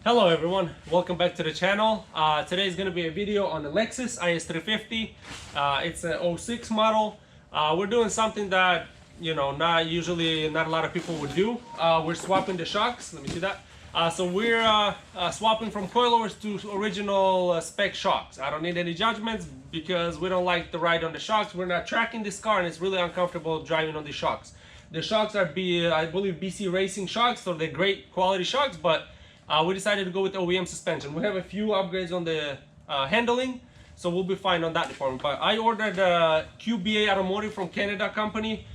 Hello everyone, welcome back to the channel. Today is going to be a video on the Lexus is350. It's an 06 model. We're doing something that, not a lot of people would do. We're swapping the shocks. Let me see that. So we're swapping from coilovers to original spec shocks. I don't need any judgments because we don't like the ride on the shocks. We're not tracking this car and it's really uncomfortable driving on these shocks. The shocks are, I believe, BC Racing shocks, so they're great quality shocks, but we decided to go with OEM suspension. We have a few upgrades on the handling, so we'll be fine on that department. But I ordered QBA Automotive from Canada company.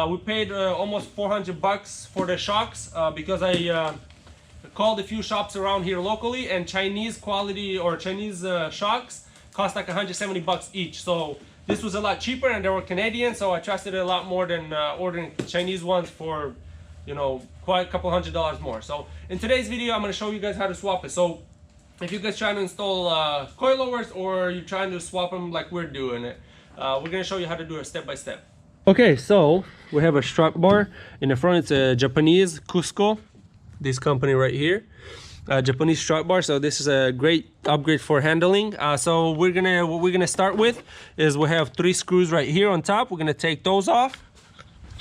We paid almost 400 bucks for the shocks because I called a few shops around here locally, and Chinese quality or Chinese shocks cost like 170 bucks each. So this was a lot cheaper and they were Canadian, so I trusted it a lot more than ordering Chinese ones for quite a couple $100 more. So in today's video I'm going to show you guys how to swap it. So if you guys trying to install coilovers or you're trying to swap them like we're doing it, we're going to show you how to do it step by step. Okay, so we have a strut bar in the front. It's a Japanese Cusco, this company right here, Japanese strut bar. So this is a great upgrade for handling. So what we're gonna start with is we have 3 screws right here on top. We're gonna take those off,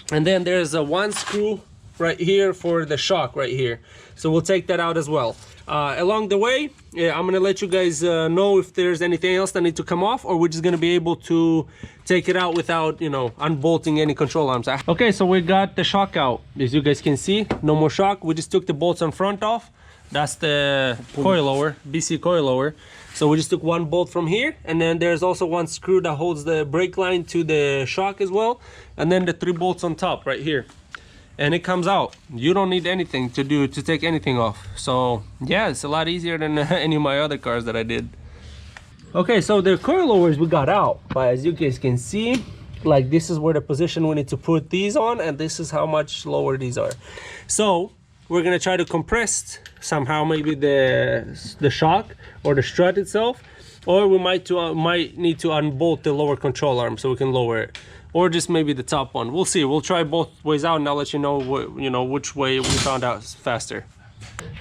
and then there's a 1 screw right here for the shock right here, so we'll take that out as well. Along the way, I'm gonna let you guys know if there's anything else that needs to come off, or we're just gonna be able to take it out without unbolting any control arms. Okay, so we got the shock out. As you guys can see, no more shock. We just took the bolts on front off. That's the coilover, BC coilover. So we just took 1 bolt from here, and then there's also 1 screw that holds the brake line to the shock as well, and then the 3 bolts on top right here, and it comes out. You don't need anything to take anything off. So yeah, it's a lot easier than any of my other cars that I did. Okay, so the coilovers we got out, but as you guys can see, like, this is where the position we need to put these on, and this is how much lower these are. So we're gonna try to compress somehow maybe the shock or the strut itself, or we might need to unbolt the lower control arm so we can lower it, or just maybe the top one. We'll see. We'll try both ways out and I'll let you know which way we found out faster.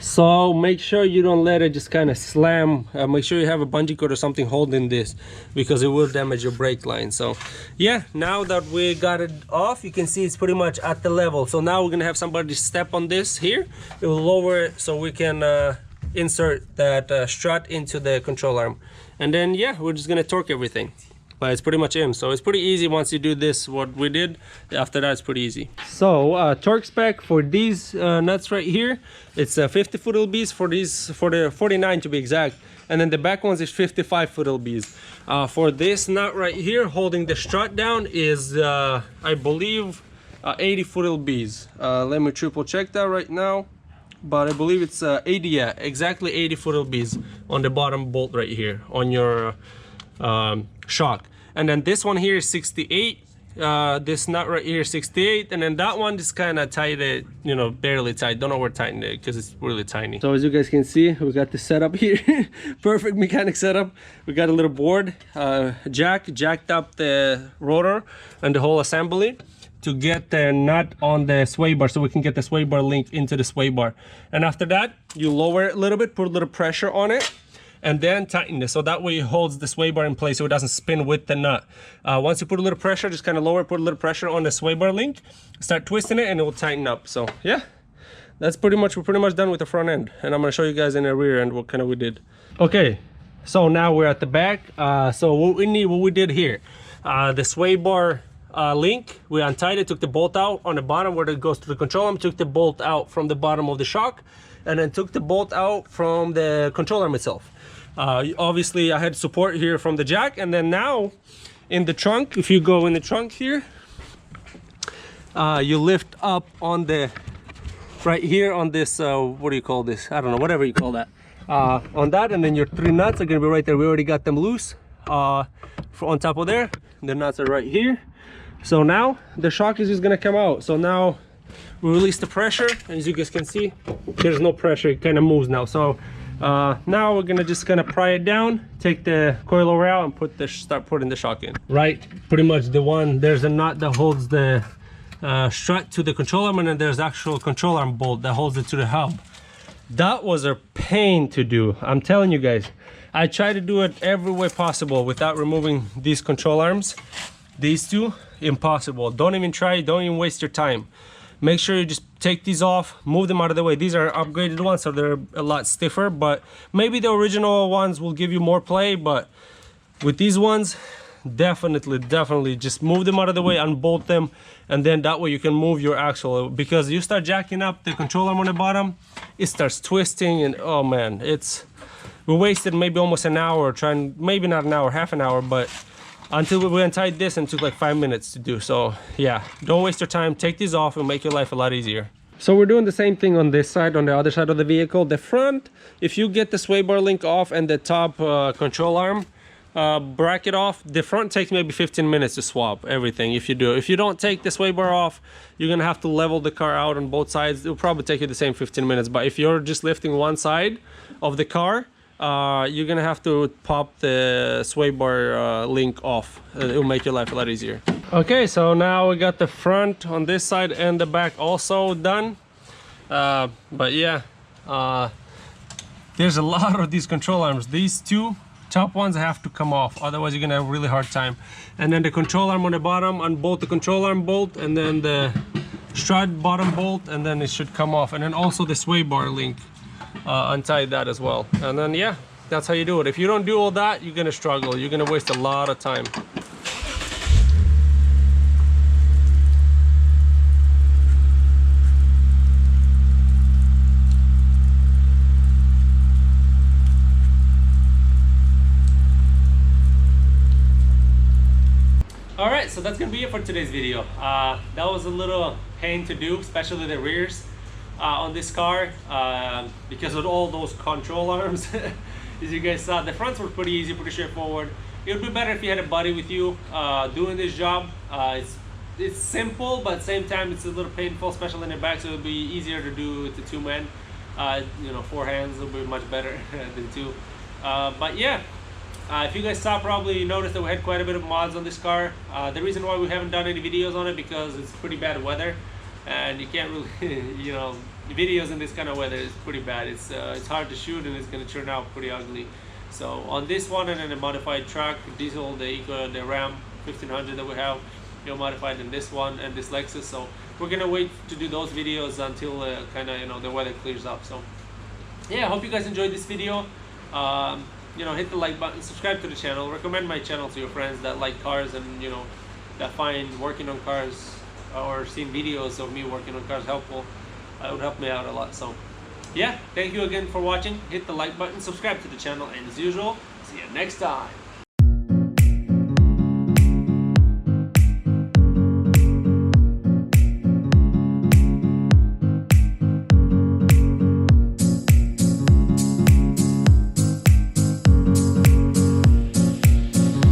So make sure you don't let it just kind of slam. Make sure you have a bungee cord or something holding this, because it will damage your brake line. So yeah, now that we got it off, you can see it's pretty much at the level. So now we're gonna have somebody step on this here. It will lower it so we can insert that strut into the control arm, and then yeah, we're just gonna torque everything. But it's pretty much in, so it's pretty easy once you do this, what we did. After that, it's pretty easy. So torque spec for these nuts right here, it's 50 foot lbs for these, for the 49 to be exact, and then the back ones is 55 foot lbs. For this nut right here holding the strut down is I believe 80 foot lbs. Let me triple check that right now, but I believe it's 80, yeah, exactly 80 foot lbs on the bottom bolt right here on your shock. And then this one here is 68. This nut right here is 68, and then that one is kind of tight, barely tight. Don't know where to tighten it because it's really tiny. So as you guys can see, we got the setup here. Perfect mechanic setup. We got a little board, jacked up the rotor and the whole assembly to get the nut on the sway bar, so we can get the sway bar link into the sway bar. And after that, you lower it a little bit, put a little pressure on it, and then tighten it, so that way it holds the sway bar in place so it doesn't spin with the nut. Once you put a little pressure, just kind of lower, put a little pressure on the sway bar link, start twisting it, and it will tighten up. So yeah, that's we're pretty much done with the front end, and I'm going to show you guys in the rear end what we did. Okay, so now we're at the back. So what we did here, the sway bar link, we untied it, took the bolt out on the bottom where it goes to the control arm, took the bolt out from the bottom of the shock, and then took the bolt out from the control arm itself. Obviously I had support here from the jack, and then now in the trunk, if you go in the trunk here, you lift up on the right here on this what do you call this, I don't know, whatever you call that, on that, and then your 3 nuts are going to be right there. We already got them loose on top of there. The nuts are right here. So now the shock is just going to come out. So now we release the pressure, and as you guys can see, there's no pressure. It kind of moves now. So now we're gonna just pry it down, take the coilover out, and start putting the shock in. Right, pretty much there's a nut that holds the strut to the control arm, and then there's actual control arm bolt that holds it to the hub. That was a pain to do. I'm telling you guys. I tried to do it every way possible without removing these control arms. These two, impossible. Don't even try, don't even waste your time. Make sure you just take these off, move them out of the way. These are upgraded ones, so they're a lot stiffer, but maybe the original ones will give you more play, but with these ones, definitely just move them out of the way, unbolt them, and then that way you can move your axle, because you start jacking up the control arm on the bottom, it starts twisting, and oh man, we wasted maybe almost an hour trying, maybe not an hour, half an hour, but until we untied this, and it took like 5 minutes to do. So yeah, don't waste your time, take these off and make your life a lot easier. So we're doing the same thing on this side, on the other side of the vehicle. The front, if you get the sway bar link off and the top control arm bracket off, the front takes maybe 15 minutes to swap everything. If you don't take the sway bar off, you're gonna have to level the car out on both sides. It'll probably take you the same 15 minutes, but if you're just lifting one side of the car, you're gonna have to pop the sway bar link off. It'll make your life a lot easier. Okay, so now we got the front on this side and the back also done. But yeah, there's a lot of these control arms. These two top ones have to come off, otherwise you're gonna have a really hard time. And then the control arm on the bottom, unbolt the control arm bolt, and then the strut bottom bolt, and then it should come off. And then also the sway bar link, untie that as well. And then yeah, that's how you do it. If you don't do all that, you're gonna struggle, you're gonna waste a lot of time. Alright, so that's gonna be it for today's video. That was a little pain to do, especially the rears on this car, because of all those control arms. As you guys saw, the fronts were pretty easy, pretty straightforward. It would be better if you had a buddy with you doing this job. It's simple, but at the same time it's a little painful, especially in the back, so it would be easier to do with the two men. You know, 4 hands will be much better than 2. But yeah, if you guys saw, probably noticed that we had quite a bit of mods on this car. The reason why we haven't done any videos on it, because it's pretty bad weather, and you can't really, you know, videos in this kind of weather is pretty bad. It's hard to shoot, and it's going to turn out pretty ugly. So on this one, and then a modified truck, diesel, the Ram 1500 that we have, you know, modified in this one and this Lexus. So we're gonna wait to do those videos until kind of, you know, the weather clears up. So yeah, I hope you guys enjoyed this video. You know, hit the like button, subscribe to the channel, recommend my channel to your friends that like cars, and you know, that find working on cars or seeing videos of me working on cars helpful. It would help me out a lot. So yeah, thank you again for watching. Hit the like button, subscribe to the channel, and as usual, see you next time.